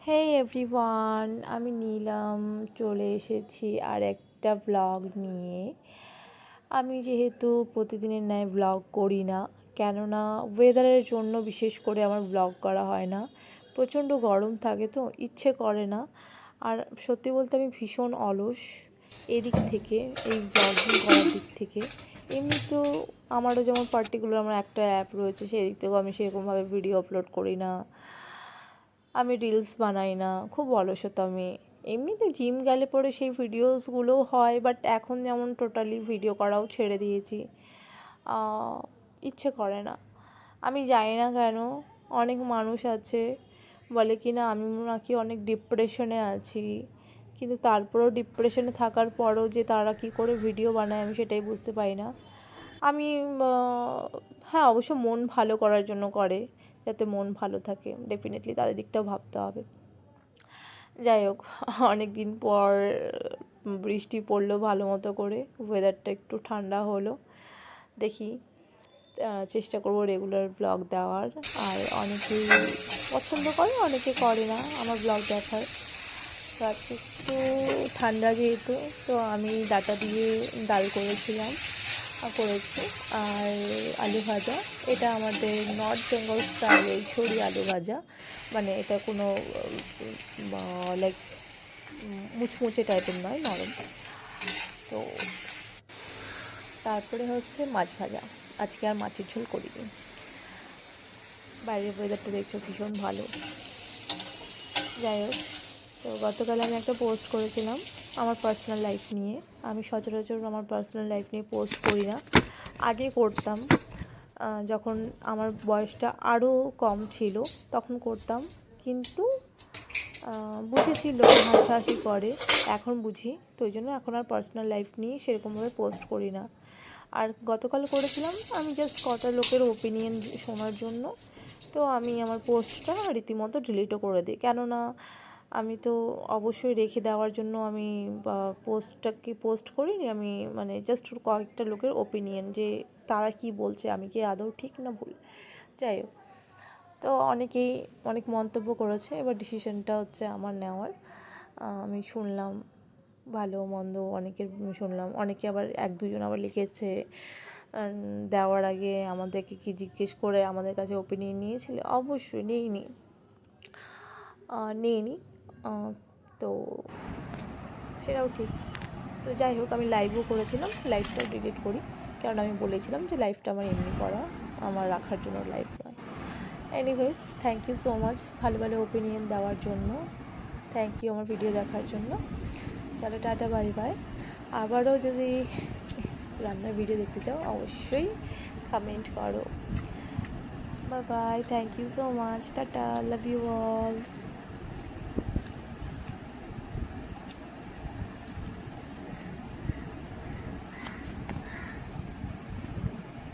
হেই everyone, আমি নীলাম চলে এসেছি আর একটা ব্লগ নিয়ে। আমি যেহেতু প্রতিদিনের ন্যায় ব্লগ করি না, কেননা ওয়েদারের জন্য বিশেষ করে আমার ব্লগ করা হয় না। প্রচণ্ড গরম থাকে তো ইচ্ছে করে না। আর সত্যি বলতে আমি ভীষণ অলস এদিক থেকে, এই ব্লগিং করার দিক থেকে। এমনি তো আমারও যেমন পার্টিকুলার আমার একটা অ্যাপ রয়েছে, সেই দিক থেকেও আমি সেরকমভাবে ভিডিও আপলোড করি না, আমি রিলস বানাই না, খুব অলসতা আমি। এমনিতে জিম গেলে পরে সেই ভিডিওসগুলোও হয়, বাট এখন যেমন টোটালি ভিডিও করাও ছেড়ে দিয়েছি, ইচ্ছে করে না। আমি জানি না কেন, অনেক মানুষ আছে বলে কি না আমি নাকি অনেক ডিপ্রেশনে আছি, কিন্তু তারপরেও ডিপ্রেশনে থাকার পরও যে তারা কী করে ভিডিও বানায় আমি সেটাই বুঝতে পারি না। আমি হ্যাঁ, অবশ্য মন ভালো করার জন্য করে, যাতে মন ভালো থাকে, ডেফিনেটলি তাদের দিকটাও ভাবতে হবে। যাই হোক, অনেক দিন পর বৃষ্টি পড়লো ভালো মতো করে, ওয়েদারটা একটু ঠান্ডা হলো। দেখি, চেষ্টা করবো রেগুলার ব্লগ দেওয়ার। আর অনেকেই পছন্দ করে, অনেকে করে না আমার ব্লগ দেখার। তো আজকে একটু ঠান্ডা যেহেতু, তো আমি ডাটা দিয়ে ডাল করেছি আর আলু ভাজা। এটা আমাদের নর্থ বেঙ্গল স্টাইলের ছড়ি আলু ভাজা, মানে এটা কোনো লাইক মুচমুচে টাইপের নয়, নরম। তো তারপরে হচ্ছে মাছ ভাজা, আজকে আর মাছের ঝোল করিনি। বাইরের ওয়েদারটা দেখছো ভীষণ ভালো। যাই হোক, তো গতকাল আমি একটা পোস্ট করেছিলাম আমার পার্সোনাল লাইফ নিয়ে। আমি সচরাচর আমার পার্সোনাল লাইফ নিয়ে পোস্ট করি না, আগে করতাম। যখন আমার বয়সটা আরও কম ছিল তখন করতাম, কিন্তু বুঝেছি লোকে হাসাহাসি করে, এখন বুঝি, তো ওই জন্য এখন আর পার্সোনাল লাইফ নিয়ে সেরকমভাবে পোস্ট করি না। আর গতকাল করেছিলাম আমি জাস্ট কটা লোকের ওপিনিয়ন শোনার জন্য, তো আমি আমার পোস্টটা রীতিমতো ডিলিটও করে দিই। কেননা আমি তো অবশ্যই রেখে দেওয়ার জন্য আমি পোস্টটাকে পোস্ট করিনি, আমি মানে জাস্ট কয়েকটা লোকের ওপিনিয়ন, যে তারা কি বলছে, আমি কি আদৌ ঠিক না ভুল। যাই হোক, তো অনেকেই অনেক মন্তব্য করেছে, এবার ডিসিশনটা হচ্ছে আমার নেওয়ার। আমি শুনলাম ভালো মন্দ অনেকের শুনলাম, অনেকে আবার এক দুজন আবার লিখেছে দেওয়ার আগে আমাদেরকে কি জিজ্ঞেস করে আমাদের কাছে ওপিনিয়ন নিয়েছিলে। অবশ্যই নিইনি। তো সেটাও ঠিক। তো যাই হোক, আমি লাইভও করেছিলাম, লাইভটাও ডিলিট করি, কারণ আমি বলেছিলাম যে লাইভটা আমার এমনি করা, আমার রাখার জন্য লাইভ নয়। Anyways, thank you so much ভালো ভালো ওপিনিয়ন দেওয়ার জন্য, থ্যাংক ইউ আমার ভিডিও দেখার জন্য। চলো, টাটা, বাই বাই। আবারও যদি রান্নার ভিডিও দেখতে চাও অবশ্যই কমেন্ট করো। Bye bye, thank you so much, tata, love you all.